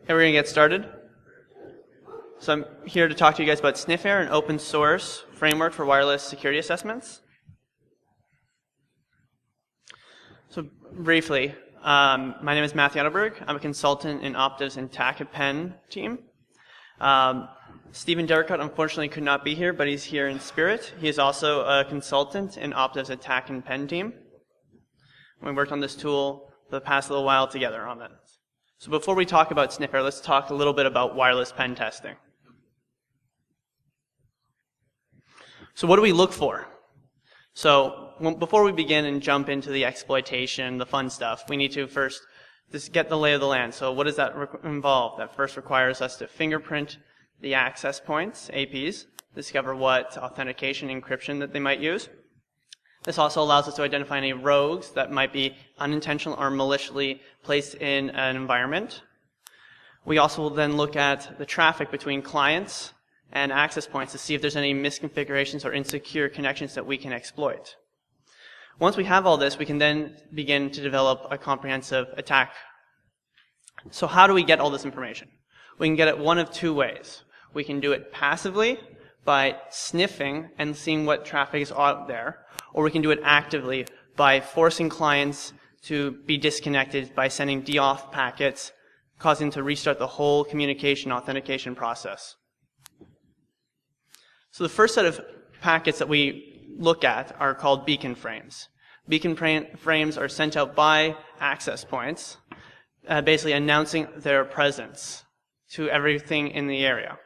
Okay, we're going to get started. So I'm here to talk to you guys about SniffAir, an open source framework for wireless security assessments. So briefly, my name is Matthew Eidelberg. I'm a consultant in Optiv's and TAC at Penn team. Stephen Derbycon unfortunately could not be here, but he's here in spirit. He is also a consultant in Optiv's and TAC and Penn team. We worked on this tool for the past little while together on it. So before we talk about SniffAir, let's talk a little bit about wireless pen testing. So what do we look for? So before we begin and jump into the exploitation, the fun stuff, we need to first just get the lay of the land. So what does that involve? That first requires us to fingerprint the access points, APs, discover what authentication, encryption that they might use. This also allows us to identify any rogues that might be unintentional or maliciously placed in an environment. We also will then look at the traffic between clients and access points to see if there's any misconfigurations or insecure connections that we can exploit. Once we have all this, we can then begin to develop a comprehensive attack. So how do we get all this information? We can get it one of two ways. We can do it passively by sniffing and seeing what traffic is out there, or we can do it actively by forcing clients to be disconnected by sending de-auth packets, causing them to restart the whole communication authentication process. So the first set of packets that we look at are called beacon frames. Beacon frames are sent out by access points, basically announcing their presence to everything in the area.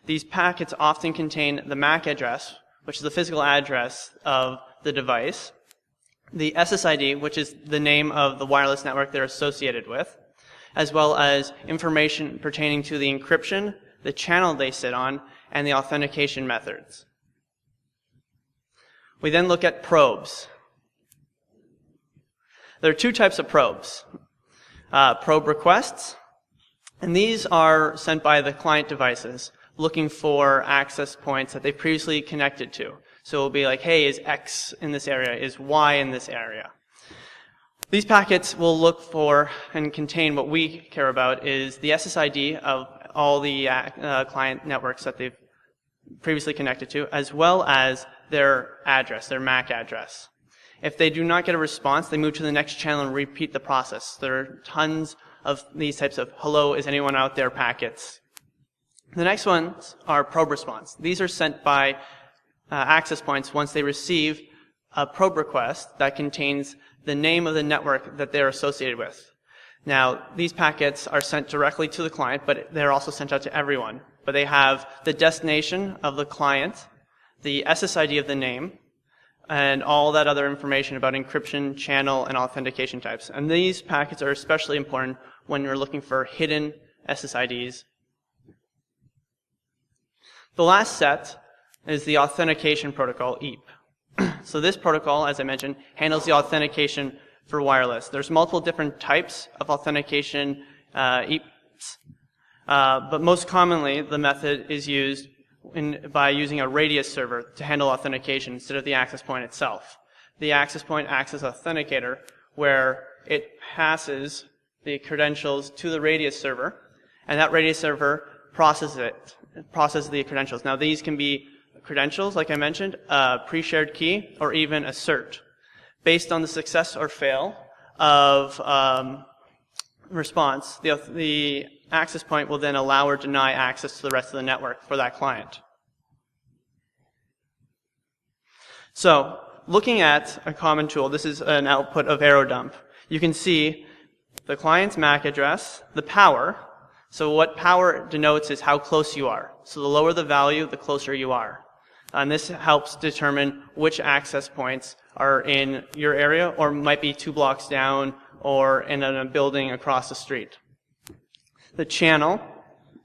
These packets often contain the MAC address, which is the physical address of the device, the SSID, which is the name of the wireless network they're associated with, as well as information pertaining to the encryption, the channel they sit on, and the authentication methods. We then look at probes. There are two types of probes. Probe requests, and these are sent by the client devices looking for access points that they previously connected to. So it'll be like, hey, is X in this area? Is Y in this area? These packets will look for and contain what we care about is the SSID of all the client networks that they've previously connected to, as well as their address, their MAC address. If they do not get a response, they move to the next channel and repeat the process. There are tons of these types of hello, is anyone out there packets. The next ones are probe response. These are sent by access points once they receive a probe request that contains the name of the network that they're associated with. Now, these packets are sent directly to the client, but they're also sent out to everyone. But they have the destination of the client, the SSID of the name, and all that other information about encryption, channel, and authentication types. And these packets are especially important when you're looking for hidden SSIDs. The last set is the authentication protocol, EAP. So this protocol, as I mentioned, handles the authentication for wireless. There's multiple different types of authentication EAPs, but most commonly the method is used by using a radius server to handle authentication instead of the access point itself. The access point acts as authenticator, where it passes the credentials to the radius server, and that radius server processes the credentials. Now these can be credentials, like I mentioned, a pre-shared key, or even a cert. Based on the success or fail of response, the access point will then allow or deny access to the rest of the network for that client. So, looking at a common tool, this is an output of AeroDump. You can see the client's MAC address, the power. So what power denotes is how close you are. So the lower the value, the closer you are. And this helps determine which access points are in your area or might be 2 blocks down or in a building across the street. The channel,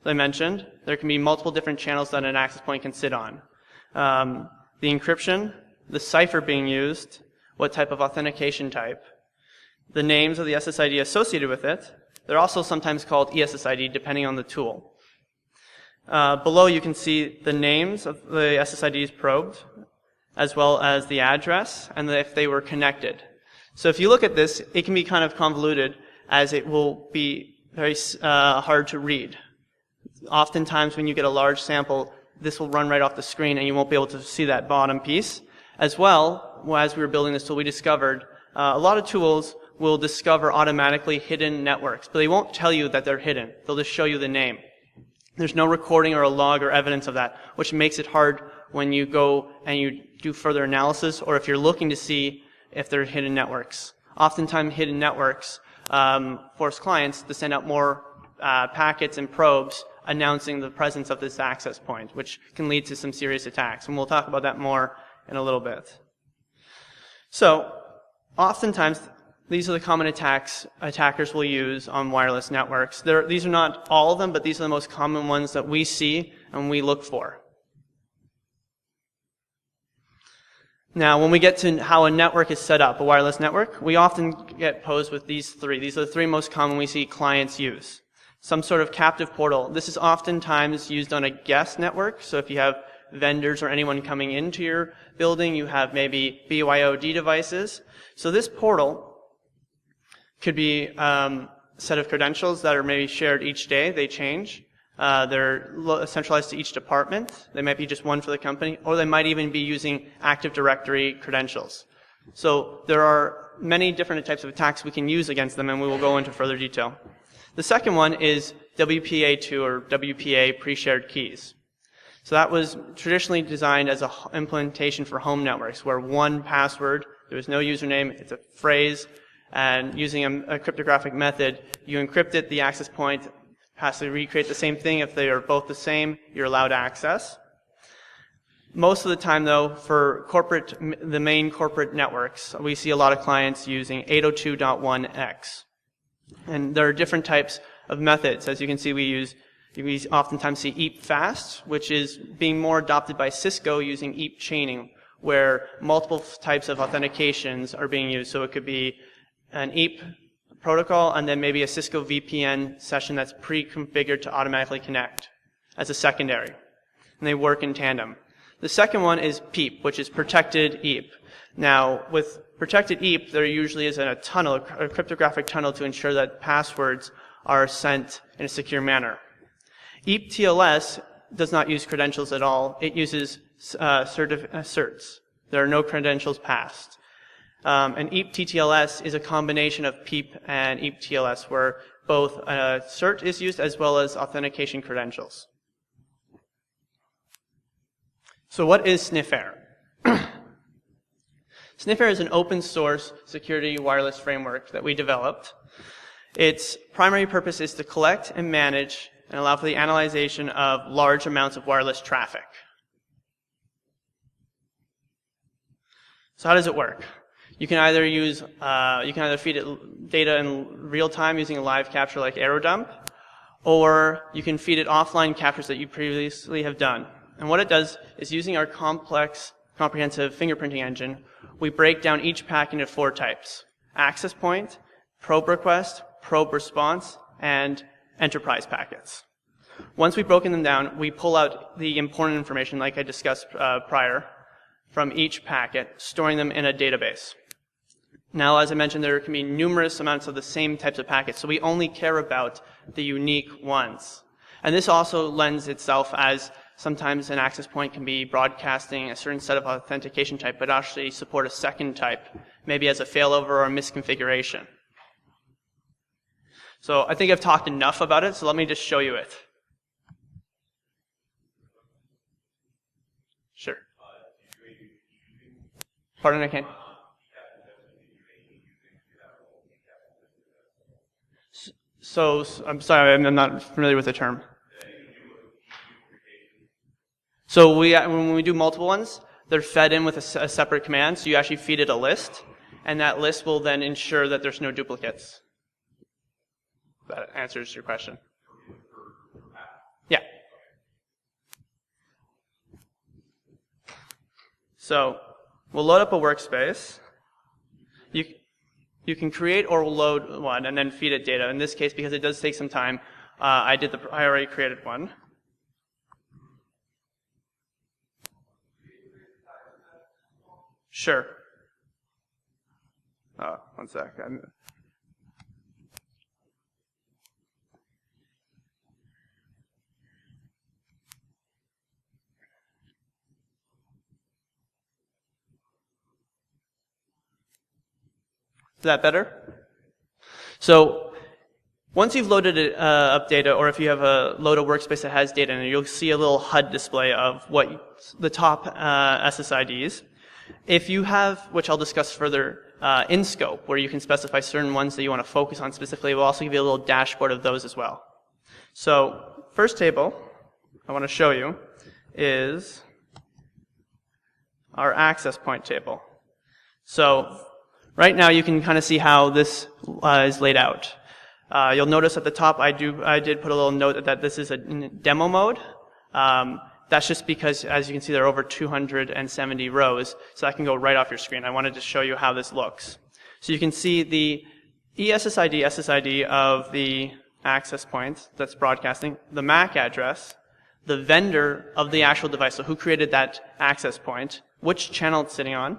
as I mentioned, there can be multiple different channels that an access point can sit on. The encryption, the cipher being used, what type of authentication type, the names of the SSID associated with it. They're also sometimes called ESSID depending on the tool. Below you can see the names of the SSIDs probed, as well as the address, and if they were connected. So if you look at this, it can be kind of convoluted, as it will be very hard to read. Oftentimes when you get a large sample, this will run right off the screen and you won't be able to see that bottom piece. As well, as we were building this tool, we discovered a lot of tools will discover automatically hidden networks, but they won't tell you that they're hidden. They'll just show you the name. There's no recording or a log or evidence of that, which makes it hard when you go and you do further analysis or if you're looking to see if they're hidden networks. Oftentimes hidden networks force clients to send out more packets and probes announcing the presence of this access point, which can lead to some serious attacks. And we'll talk about that more in a little bit. So, oftentimes, these are the common attacks attackers will use on wireless networks. These are not all of them, but these are the most common ones that we see and we look for. Now, when we get to how a network is set up, a wireless network, we often get posed with these three. These are the three most common we see clients use. Some sort of captive portal. This is oftentimes used on a guest network. So if you have vendors or anyone coming into your building, you have maybe BYOD devices. So this portal could be a set of credentials that are maybe shared each day. They change. They're centralized to each department. They might be just one for the company, or they might even be using Active Directory credentials. So there are many different types of attacks we can use against them, and we will go into further detail. The second one is WPA2 or WPA pre-shared keys. So that was traditionally designed as an implementation for home networks, where one password, there is no username, it's a phrase, and using a cryptographic method, you encrypt it, the access point has to recreate the same thing. If they are both the same, you're allowed access. Most of the time, though, for the main corporate networks, we see a lot of clients using 802.1x. And there are different types of methods. As you can see, we oftentimes see EAP fast, which is being more adopted by Cisco using EAP chaining, where multiple types of authentications are being used. So it could be an EAP protocol and then maybe a Cisco VPN session that's pre-configured to automatically connect as a secondary. And they work in tandem. The second one is PEEP, which is protected EAP. Now, with protected EAP, there usually is a tunnel, a cryptographic tunnel to ensure that passwords are sent in a secure manner. EAP TLS does not use credentials at all. It uses certs. There are no credentials passed. And EAP TTLS is a combination of PEEP and EAP TLS, where both cert is used as well as authentication credentials. So what is SniffAir? SniffAir is an open source security wireless framework that we developed. Its primary purpose is to collect and manage and allow for the analyzation of large amounts of wireless traffic. So how does it work? You can either feed it data in real time using a live capture like AeroDump, or you can feed it offline captures that you previously have done. And what it does is, using our complex, comprehensive fingerprinting engine, we break down each packet into 4 types: access point, probe request, probe response, and enterprise packets. Once we've broken them down, we pull out the important information, like I discussed prior, from each packet, storing them in a database. Now, as I mentioned, there can be numerous amounts of the same types of packets, so we only care about the unique ones. And this also lends itself as sometimes an access point can be broadcasting a certain set of authentication type, but actually support a second type, maybe as a failover or a misconfiguration. So I think I've talked enough about it, so let me just show you it. Sure. Pardon, I can't. So, I'm sorry, I'm not familiar with the term. So when we do multiple ones, they're fed in with a separate command, so you actually feed it a list, and that list will then ensure that there's no duplicates. That answers your question. Yeah. So we'll load up a workspace. You can create or load one and then feed it data. In this case, because it does take some time, I already created one. Sure. One sec. Is that better? So once you've loaded up data, or if you have a loaded workspace that has data in it, you'll see a little HUD display of what the top SSIDs. If you have, which I'll discuss further, in scope, where you can specify certain ones that you want to focus on specifically, we'll also give you a little dashboard of those as well. So first table I want to show you is our access point table. So right now you can kind of see how this is laid out. You'll notice at the top I did put a little note that this is a demo mode. That's just because, as you can see, there are over 270 rows, so that can go right off your screen. I wanted to show you how this looks. So you can see the ESSID, SSID of the access points that's broadcasting, the MAC address, the vendor of the actual device, so who created that access point, which channel it's sitting on,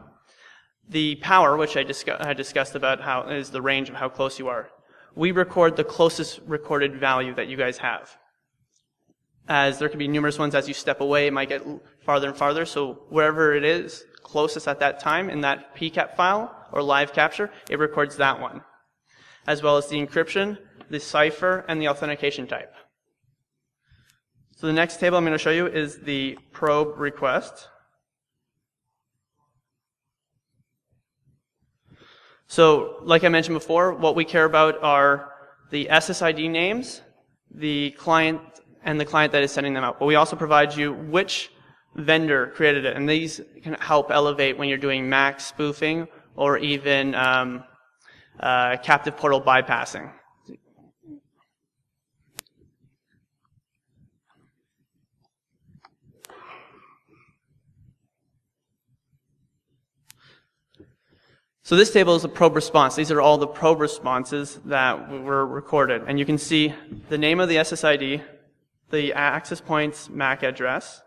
the power, which I discussed about how is the range of how close you are. We record the closest recorded value that you guys have. As there could be numerous ones as you step away, it might get farther and farther, so wherever it is closest at that time in that PCAP file or live capture, it records that one, as well as the encryption, the cipher, and the authentication type. So the next table I'm going to show you is the probe request. So, like I mentioned before, what we care about are the SSID names, the client, and the client that is sending them out. But we also provide you which vendor created it, and these can help elevate when you're doing MAC spoofing or even captive portal bypassing. So this table is a probe response. These are all the probe responses that were recorded. And you can see the name of the SSID, the access point's MAC address,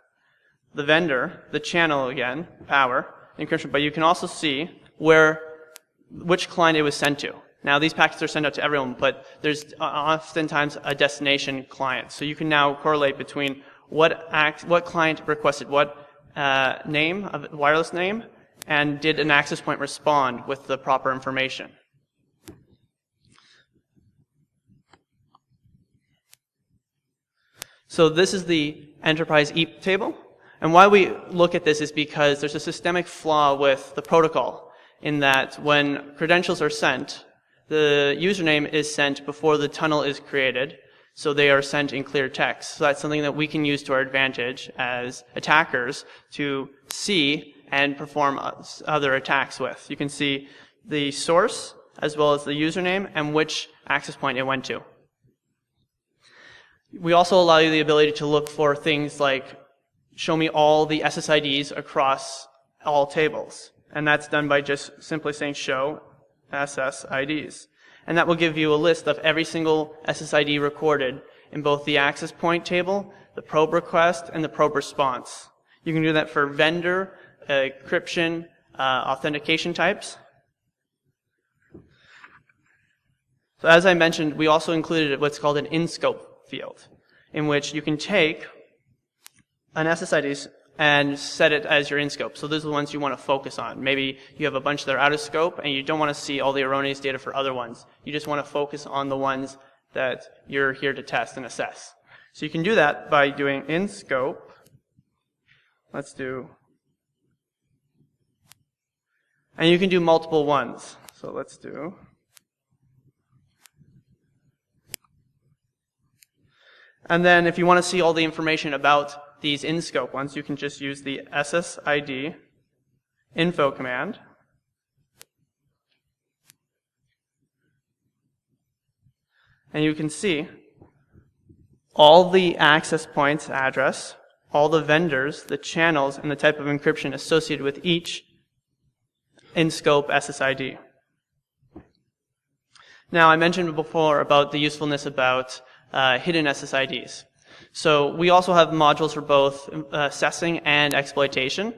the vendor, the channel again, power, encryption. But you can also see which client it was sent to. Now these packets are sent out to everyone, but there's oftentimes a destination client. So you can now correlate between what client requested what name, wireless name, and did an access point respond with the proper information. So this is the enterprise EAP table. And why we look at this is because there's a systemic flaw with the protocol in that when credentials are sent, the username is sent before the tunnel is created, so they are sent in clear text. So that's something that we can use to our advantage as attackers to see and perform other attacks with. You can see the source as well as the username and which access point it went to. We also allow you the ability to look for things like show me all the SSIDs across all tables. And that's done by just simply saying show SSIDs. And that will give you a list of every single SSID recorded in both the access point table, the probe request, and the probe response. You can do that for vendor, encryption, authentication types. So as I mentioned, we also included what's called an in-scope field, in which you can take an SSID and set it as your in-scope. So those are the ones you want to focus on. Maybe you have a bunch that are out of scope and you don't want to see all the erroneous data for other ones. You just want to focus on the ones that you're here to test and assess. So you can do that by doing in-scope. Let's do... And you can do multiple ones. So let's do... And then if you want to see all the information about these in-scope ones, you can just use the SSID info command. And you can see all the access points address, all the vendors, the channels, and the type of encryption associated with each in-scope SSID. Now, I mentioned before about the usefulness about hidden SSIDs. So we also have modules for both assessing and exploitation.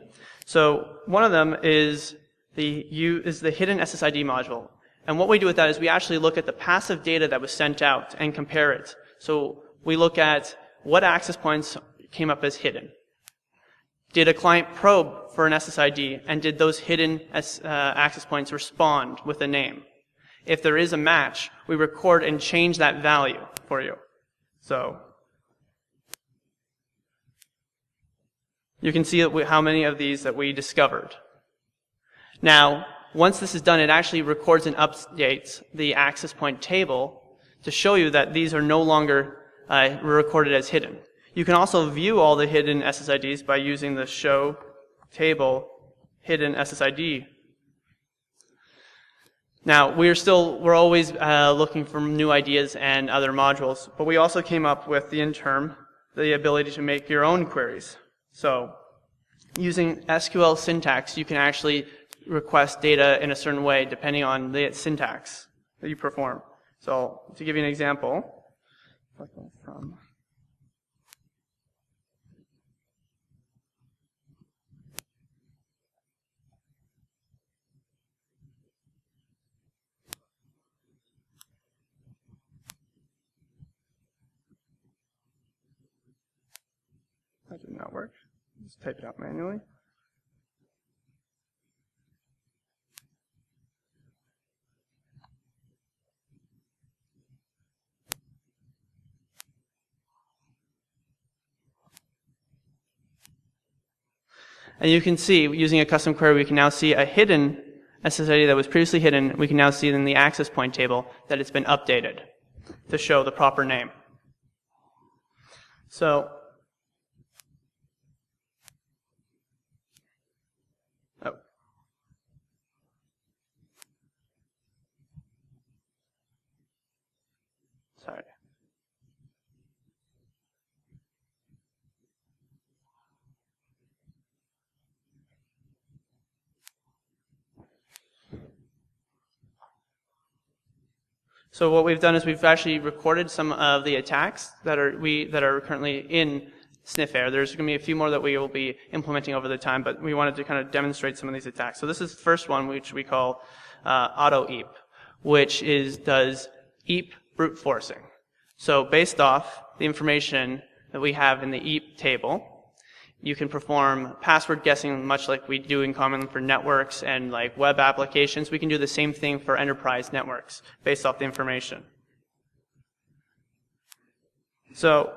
So one of them is the hidden SSID module. And what we do with that is we actually look at the passive data that was sent out and compare it. So we look at what access points came up as hidden. Did a client probe for an SSID, and did those hidden access points respond with a name? If there is a match, we record and change that value for you. So you can see how many of these that we discovered. Now, once this is done, it actually records and updates the access point table to show you that these are no longer recorded as hidden. You can also view all the hidden SSIDs by using the show table hidden SSID. Now, we're always looking for new ideas and other modules, but we also came up with the ability to make your own queries. So, using SQL syntax, you can actually request data in a certain way depending on the syntax that you perform. So, to give you an example, that did not work. Let's type it out manually. And you can see, using a custom query, we can now see a hidden SSID that was previously hidden. We can now see in the access point table that it's been updated to show the proper name. So, sorry. So what we've done is we've actually recorded some of the attacks that are currently in SniffAir. There's going to be a few more that we will be implementing over the time, but we wanted to kind of demonstrate some of these attacks. So this is the first one, which we call auto-eep, which does eep brute forcing. So based off the information that we have in the eep table, you can perform password guessing much like we do in common for networks and like web applications. We can do the same thing for enterprise networks based off the information. So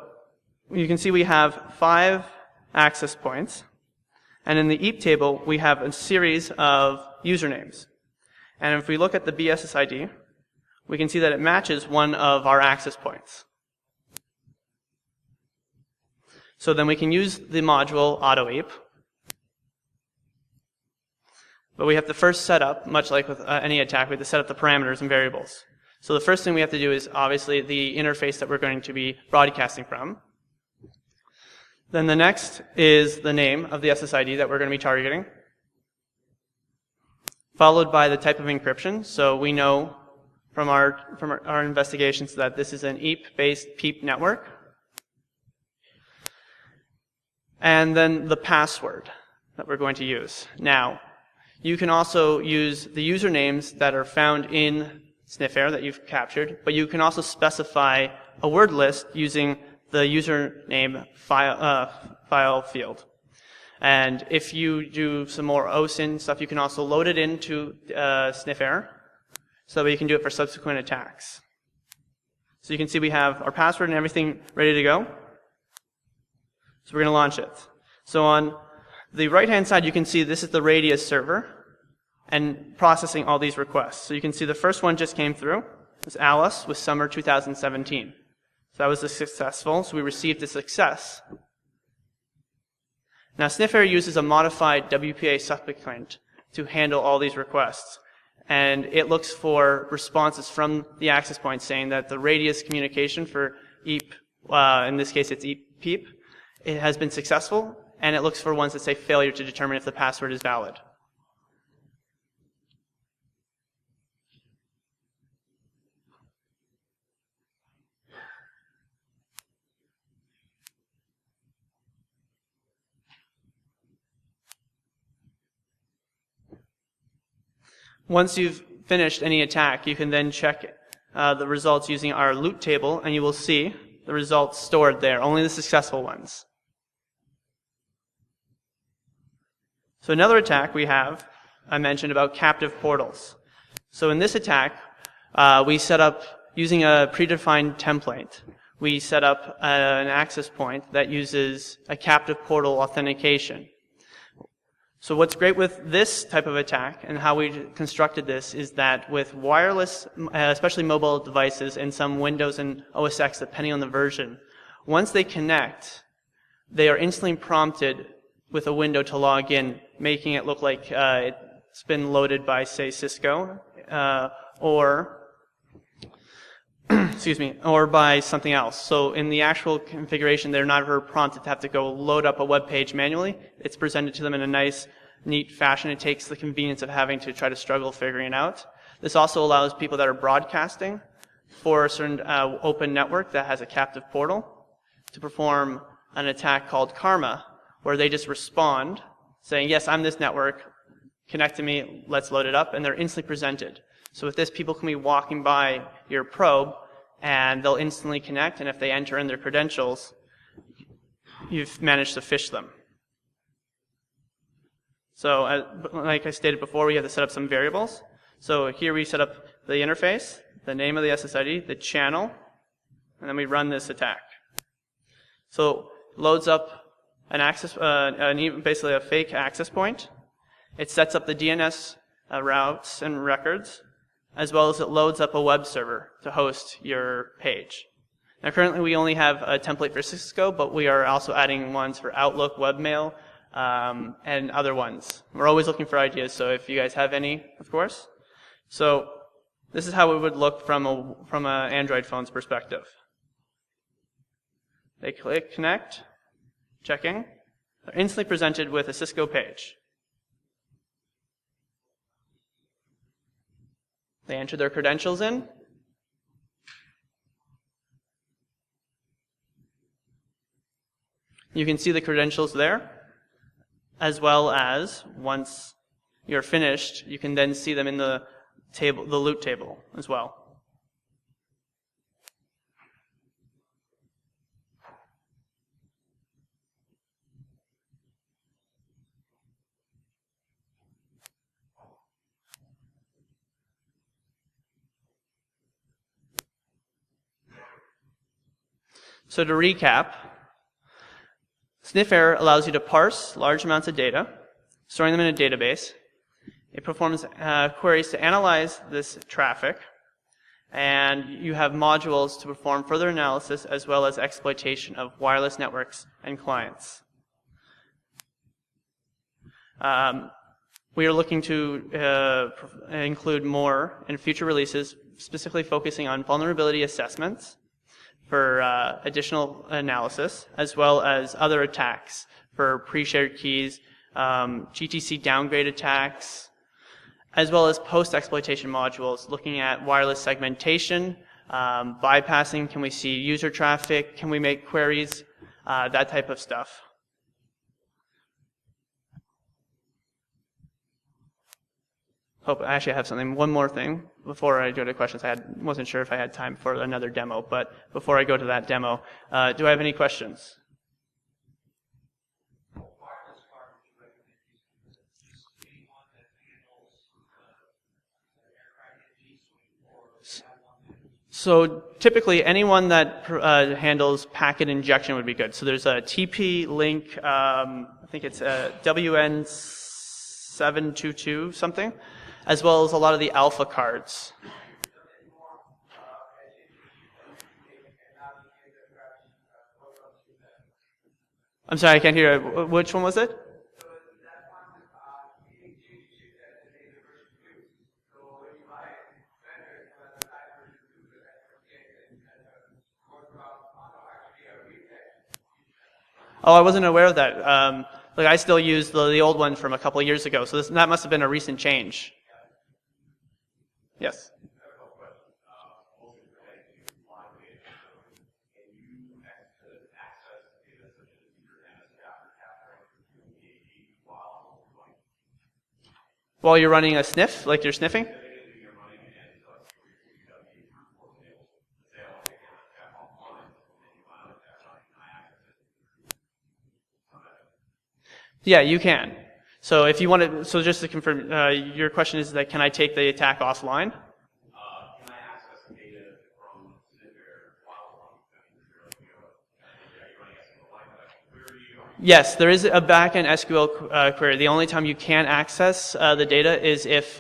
you can see we have 5 access points, and in the eep table we have a series of usernames. And if we look at the BSSID, we can see that it matches one of our access points. So then we can use the module AutoEep, but we have to first set up, much like with any attack, we have to set up the parameters and variables. So the first thing we have to do is obviously the interface that we're going to be broadcasting from. Then the next is the name of the SSID that we're going to be targeting, followed by the type of encryption. So we know from our investigations that this is an EAP-based PEEP network. And then the password that we're going to use. Now, you can also use the usernames that are found in SniffAir that you've captured, but you can also specify a word list using the username file field. And if you do some more OSINT stuff, you can also load it into SniffAir so that you can do it for subsequent attacks. So you can see we have our password and everything ready to go. So we're going to launch it. So on the right-hand side, you can see this is the Radius server and processing all these requests. So you can see the first one just came through. It was Alice with summer 2017. So that was successful. So we received a success. Now SniffAir uses a modified WPA supplicant to handle all these requests. And it looks for responses from the access point saying that the Radius communication for EAP, in this case it's EAP-PEEP, it has been successful, and it looks for ones that say failure to determine if the password is valid. Once you've finished any attack, you can then check the results using our loot table, and you will see the results stored there, only the successful ones. So another attack we have, I mentioned about captive portals. So in this attack, We set up, using a predefined template, we set up an access point that uses a captive portal authentication. So what's great with this type of attack and how we constructed this is that with wireless, especially mobile devices and some Windows and OS X, depending on the version, once they connect, they are instantly prompted with a window to log in, making it look like it's been loaded by, say, Cisco, or excuse me, or by something else. So in the actual configuration, they're not ever prompted to have to go load up a web page manually. It's presented to them in a nice, neat fashion. It takes the convenience of having to try to struggle figuring it out. This also allows people that are broadcasting for a certain open network that has a captive portal to perform an attack called Karma, where they just respond saying, yes, I'm this network, connect to me, let's load it up, and they're instantly presented. So with this, people can be walking by your probe, and they'll instantly connect, and if they enter in their credentials, you've managed to phish them. So like I stated before, we have to set up some variables. So here we set up the interface, the name of the SSID, the channel, and then we run this attack. So it loads up an access, basically a fake access point. It sets up the DNS routes and records, as well as it loads up a web server to host your page. Now currently we only have a template for Cisco, but we are also adding ones for Outlook, webmail, and other ones. We're always looking for ideas, so if you guys have any, of course. So this is how it would look from an Android phone's perspective. They click connect, checking. They're instantly presented with a Cisco page. They enter their credentials in. You can see the credentials there, as well as once you're finished, you can then see them in the table, the loot table as well. So to recap, SniffAir allows you to parse large amounts of data, storing them in a database. It performs queries to analyze this traffic, and you have modules to perform further analysis as well as exploitation of wireless networks and clients. We are looking to include more in future releases, specifically focusing on vulnerability assessments for additional analysis, as well as other attacks for pre-shared keys, GTC downgrade attacks, as well as post-exploitation modules looking at wireless segmentation, bypassing, can we see user traffic, can we make queries, that type of stuff. Actually, I have something. One more thing before I go to questions. I wasn't sure if I had time for another demo, but before I go to that demo, do I have any questions? So typically, anyone that handles packet injection would be good. So there's a TP-Link, I think it's a WN722 something, as well as a lot of the alpha cards. I'm sorry, I can't hear. Which one was it? Oh, I wasn't aware of that. Like I still use the old one from a couple of years ago, so that must have been a recent change. Yes. While you're running a sniff, like you're sniffing? Yeah, you can. So if you want to, so just to confirm, your question is that can I take the attack offline? Can I Yes, there is a backend SQL query. The only time you can access the data is if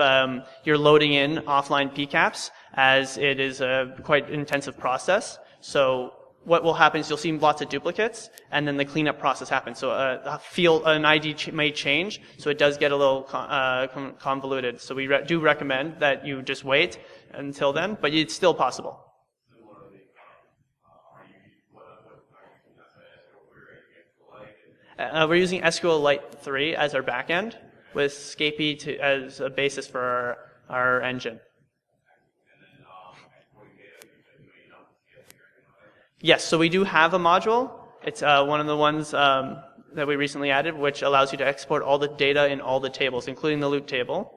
you're loading in offline PCAPs, as it is a quite intensive process. So what will happen is you'll see lots of duplicates, and then the cleanup process happens. So an ID may change, so it does get a little convoluted. So we do recommend that you just wait until then, but it's still possible. We're using SQLite 3 as our backend, with Scapy as a basis for our engine. Yes, so we do have a module. It's one of the ones that we recently added, which allows you to export all the data in all the tables, including the loot table.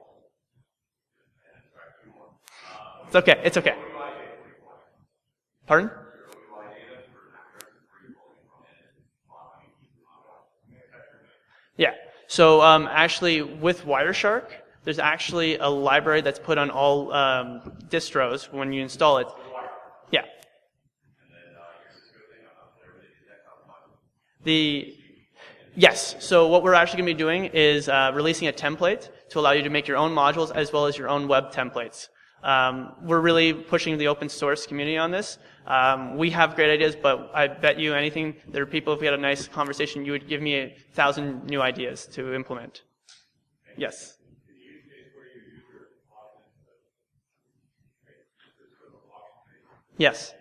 It's okay, it's okay. Pardon? Yeah, so actually with Wireshark, there's actually a library that's put on all distros when you install it. Yeah. Yes, so what we're actually going to be doing is releasing a template to allow you to make your own modules as well as your own web templates. We're really pushing the open source community on this. We have great ideas, but I bet you anything, there are people, if we had a nice conversation, you would give me 1,000 new ideas to implement. Yes. Yes.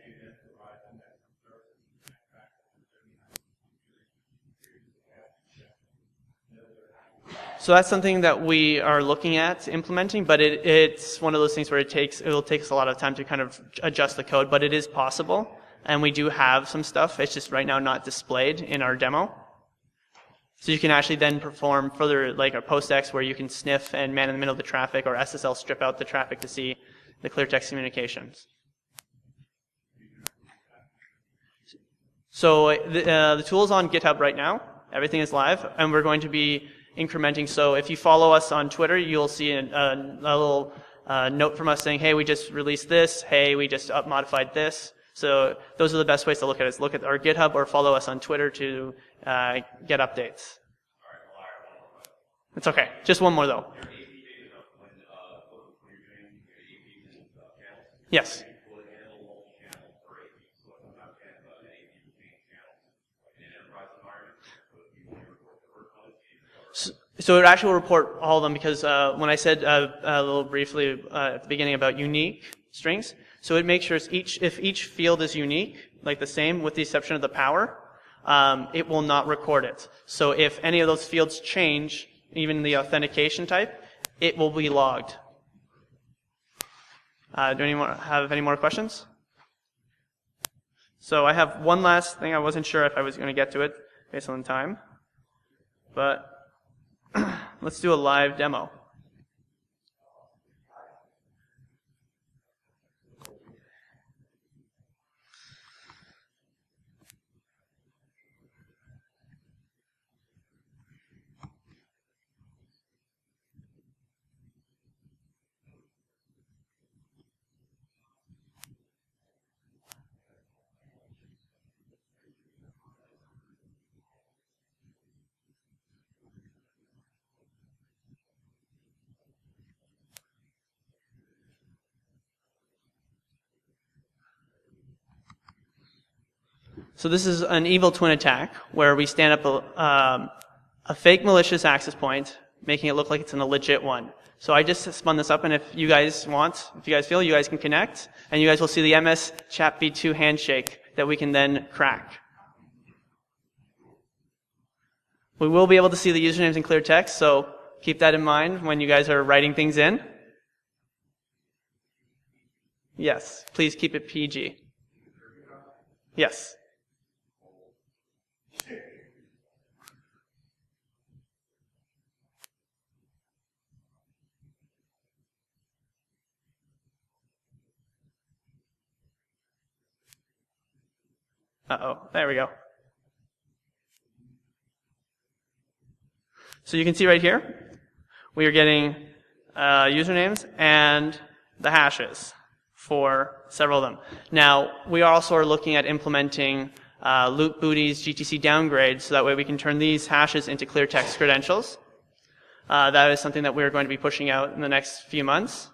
So that's something that we are looking at implementing, but it's one of those things where it'll take us a lot of time to kind of adjust the code, but it is possible, and we do have some stuff. It's just right now not displayed in our demo. So you can actually then perform further, like our PostX, where you can sniff and man in the middle of the traffic, or SSL strip out the traffic to see the clear text communications. So the tool is on GitHub right now. Everything is live, and we're going to be incrementing. So if you follow us on Twitter, you'll see a little note from us saying, hey, we just released this. Hey, we just modified this. So those are the best ways to look at it. Look at our GitHub or follow us on Twitter to get updates. It's okay. Just one more, though. Yes. So it actually will report all of them, because when I said a little briefly at the beginning about unique strings, so it makes sure if each field is unique, like the same with the exception of the power, it will not record it. So if any of those fields change, even the authentication type, it will be logged. Do anyone have any more questions? So I have one last thing. I wasn't sure if I was going to get to it based on time, but let's do a live demo. So this is an evil twin attack where we stand up a fake malicious access point, making it look like it's a legit one. So I just spun this up, and if you guys feel, you guys can connect, and you guys will see the MS Chat v2 handshake that we can then crack. We will be able to see the usernames in clear text, so keep that in mind when you guys are writing things in. Yes, please keep it PG. Yes. Uh-oh, there we go. So you can see right here, we are getting usernames and the hashes for several of them. Now, we also are looking at implementing loot booties, GTC downgrades, so that way we can turn these hashes into clear text credentials. That is something that we're going to be pushing out in the next few months.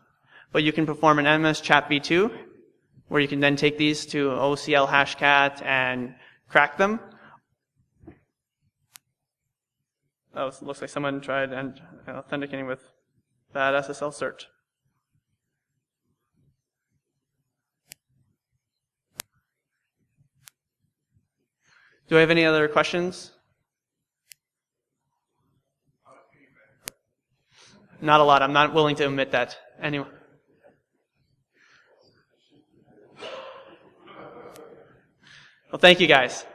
But you can perform an MS Chat v2, where you can then take these to OCL Hashcat and crack them. Oh, it looks like someone tried authenticating with bad SSL cert. Do I have any other questions? Not a lot. I'm not willing to admit that. Anyway. Well, thank you guys.